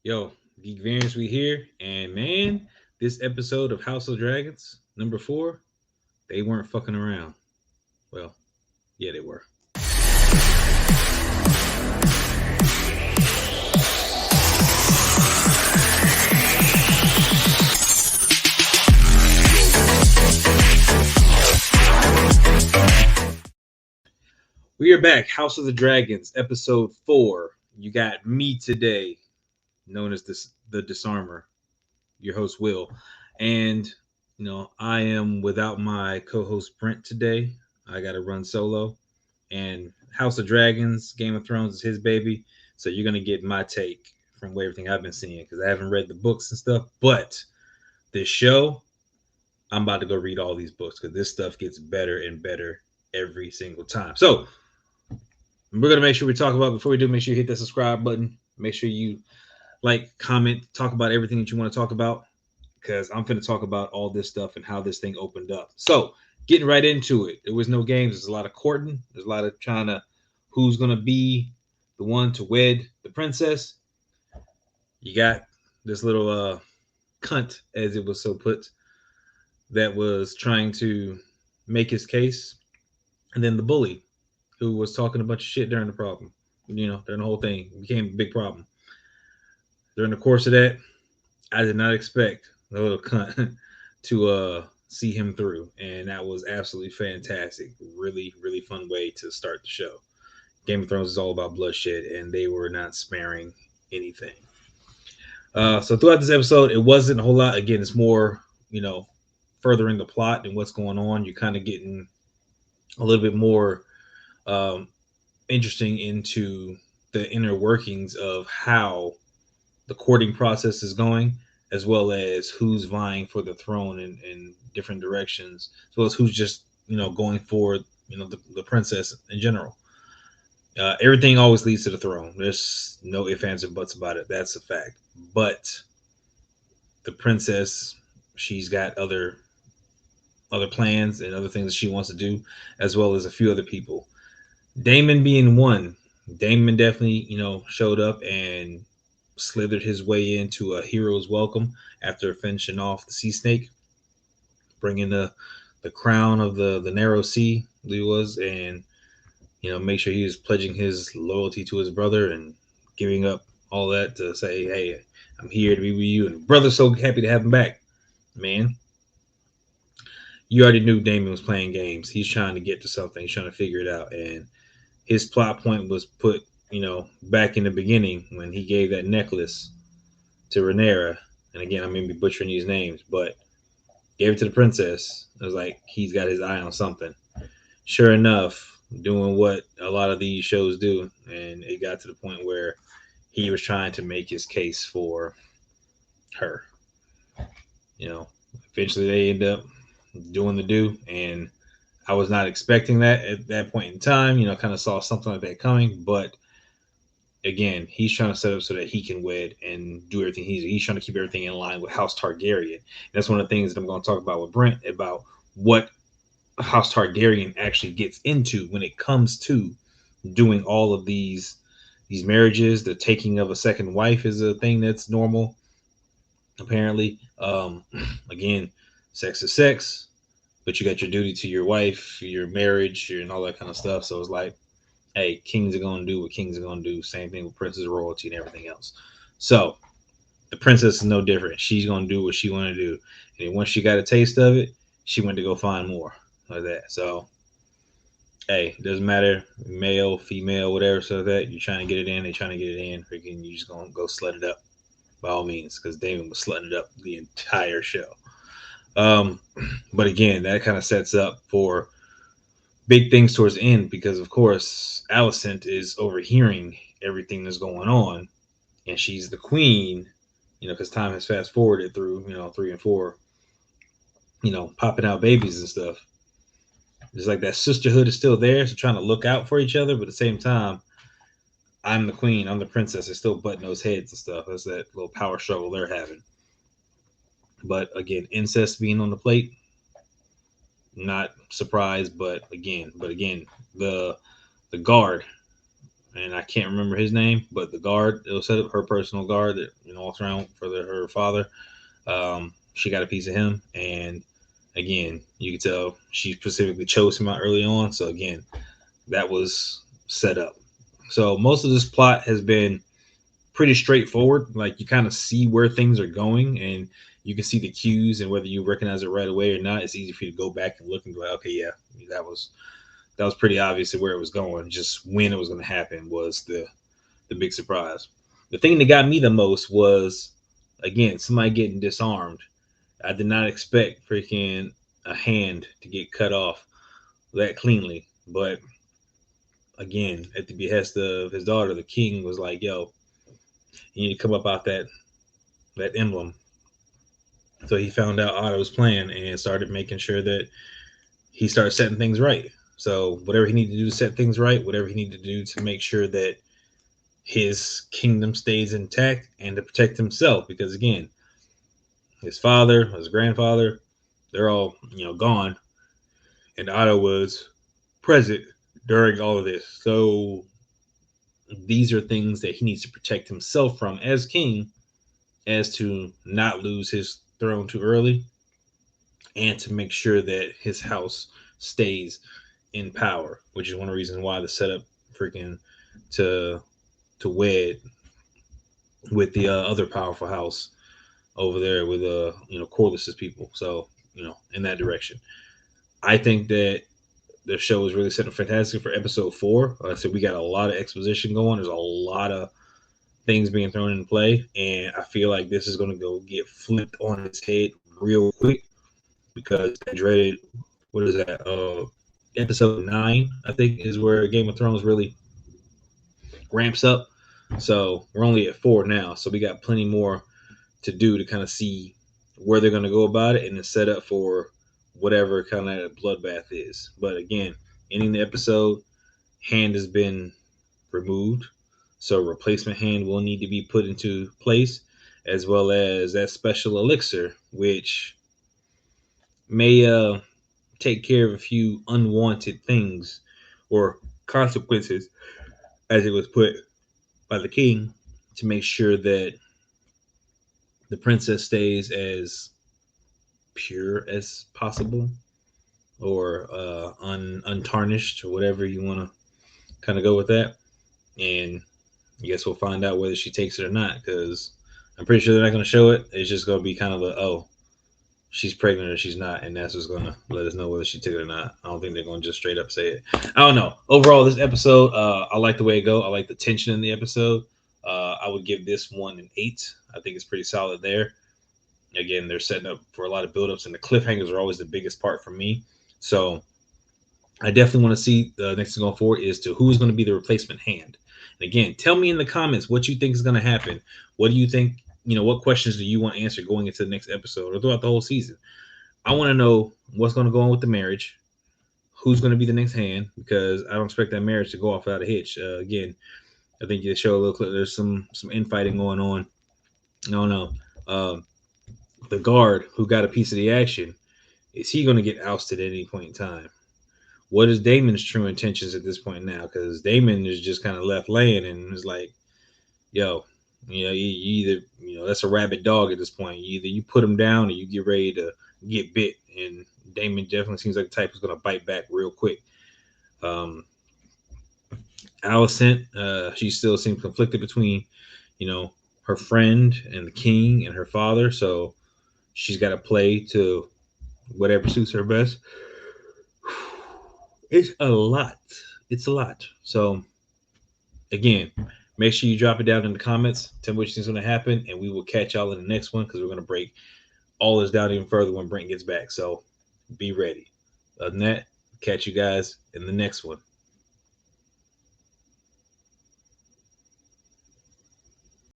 Yo, Geek Variants, we here, and man, this episode of House of Dragons, number 4, they weren't fucking around. Well, yeah, they were. We are back, House of the Dragons, episode 4. You got me today, known as the Disarmer, your host Will, and I am without my co-host Brent today. I got to run solo, and House of Dragons, Game of Thrones is his baby. So you're gonna get my take from everything I've been seeing because I haven't read the books and stuff. But this show, I'm about to go read all these books because this stuff gets better and better every single time. So we're gonna make sure we talk about before we do. Make sure you hit that subscribe button. Make sure you like, comment, talk about everything that you want to talk about because I'm going to talk about all this stuff and how this thing opened up. So, getting right into it. There was no games. There's a lot of courting. There's a lot of trying to who's going to be the one to wed the princess. You got this little cunt, as it was so put, that was trying to make his case, and then the bully who was talking a bunch of shit during the problem. During the whole thing, it became a big problem. During the course of that, I did not expect the little cunt to see him through, and that was absolutely fantastic. Really, really fun way to start the show. Game of Thrones is all about bloodshed, and they were not sparing anything. So throughout this episode, it wasn't a whole lot. Again, it's more furthering the plot and what's going on. You're kind of getting a little bit more um, interesting into the inner workings of how the courting process is going, as well as who's vying for the throne in different directions, as well as who's just going for the princess in general. Everything always leads to the throne. There's no ifs, ands, or buts about it. That's a fact. But the princess, she's got other plans and other things that she wants to do, as well as a few other people. Damon being one. Damon definitely showed up and slithered his way into a hero's welcome after finishing off the sea snake, bringing the crown of the narrow sea, he was, and make sure he was pledging his loyalty to his brother and giving up all that to say, hey, I'm here to be with you, and brother's so happy to have him back. Man, you already knew Damon was playing games. He's trying to get to something. He's trying to figure it out, and his plot point was put back in the beginning when he gave that necklace to Rhaenyra. And again, I may be butchering these names, but gave it to the princess. It was like he's got his eye on something. Sure enough, doing what a lot of these shows do, and it got to the point where he was trying to make his case for her. You know, Eventually they end up doing the do, and I was not expecting that at that point in time. Kind of saw something like that coming, but again, he's trying to set up so that he can wed and do everything. He's trying to keep everything in line with House Targaryen. And that's one of the things that I'm going to talk about with Brent about what House Targaryen actually gets into when it comes to doing all of these marriages. The taking of a second wife is a thing that's normal, apparently. Again, sex is sex, but you got your duty to your wife, your marriage, and all that kind of stuff. So it's like, hey, kings are going to do what kings are going to do. Same thing with princess royalty and everything else. So the princess is no different. She's going to do what she want to do. And once she got a taste of it, she went to go find more like that. So, hey, it doesn't matter, male, female, whatever. So that you're trying to get it in, they're trying to get it in. Freaking, you just going to go slut it up by all means, because Damon was slutting it up the entire show. Um, but again, that kind of sets up for big things towards the end because, of course, Alicent is overhearing everything that's going on, and she's the queen. Because time has fast forwarded through 3 and 4. Popping out babies and stuff. It's like that sisterhood is still there, so trying to look out for each other, but at the same time, I'm the queen, I'm the princess. They're still butting those heads and stuff. That's that little power struggle they're having. But again, incest being on the plate, not surprised, but again, the guard, and I can't remember his name, but the guard it was set up her personal guard that walks around for her father. She got a piece of him, and again, you can tell she specifically chose him out early on. So again, that was set up. So most of this plot has been pretty straightforward. Like you kind of see where things are going, and you can see the cues, and whether you recognize it right away or not, it's easy for you to go back and look and be like, okay, yeah, that was that was pretty obvious where it was going. Just when it was going to happen was the big surprise. The thing that got me the most was again somebody getting disarmed. I did not expect freaking a hand to get cut off that cleanly, but again, at the behest of his daughter, the king was like, "Yo, you need to come up out that emblem." So he found out Otto's plan and started making sure that he started setting things right. So whatever he needed to do to set things right, whatever he needed to do to make sure that his kingdom stays intact and to protect himself, because again, his father, his grandfather, they're all gone, and Otto was present during all of this. So these are things that he needs to protect himself from as king, as to not lose his throne too early, and to make sure that his house stays in power, which is one of the reasons why the setup freaking to wed with the other powerful house over there with Corliss's people. So in that direction, I think that the show is really setting fantastic for episode 4. Like I said, we got a lot of exposition going. There's a lot of things being thrown in play, and I feel like this is going to go get flipped on its head real quick because I dreaded what is that? Episode 9, I think, is where Game of Thrones really ramps up. So we're only at 4 now, so we got plenty more to do to kind of see where they're going to go about it and then set up for whatever kind of bloodbath is. But again, ending the episode, hand has been removed, so replacement hand will need to be put into place, as well as that special elixir, which may take care of a few unwanted things or consequences, as it was put by the king, to make sure that the princess stays as pure as possible, or untarnished, or whatever you want to kind of go with that. And I guess we'll find out whether she takes it or not, because I'm pretty sure they're not going to show it. It's just going to be kind of a, oh, she's pregnant or she's not, and that's what's going to let us know whether she took it or not. I don't think they're going to just straight up say it. I don't know. Overall, this episode, I like the way it go. I like the tension in the episode. I would give this one an 8. I think it's pretty solid there. Again, they're setting up for a lot of buildups, and the cliffhangers are always the biggest part for me. So I definitely want to see the next thing going forward is to who's going to be the replacement hand. And again, tell me in the comments what you think is going to happen. What do you think? What questions do you want answered going into the next episode or throughout the whole season? I want to know what's going to go on with the marriage. Who's going to be the next hand? Because I don't expect that marriage to go off without a hitch. Again, I think you show a little clip. There's some infighting going on. I don't know. The guard who got a piece of the action, is he going to get ousted at any point in time? What is Damon's true intentions at this point now? Because Damon is just kind of left laying and is like, yo, you either, that's a rabid dog at this point. Either you put him down or you get ready to get bit. And Damon definitely seems like the type who's going to bite back real quick. Alicent, she still seems conflicted between, her friend and the king and her father. So she's got to play to whatever suits her best. It's a lot. It's a lot. So again, make sure you drop it down in the comments. Tell me what you think is going to happen, and we will catch y'all in the next one because we're going to break all this down even further when Brent gets back. So be ready. Other than that, catch you guys in the next one.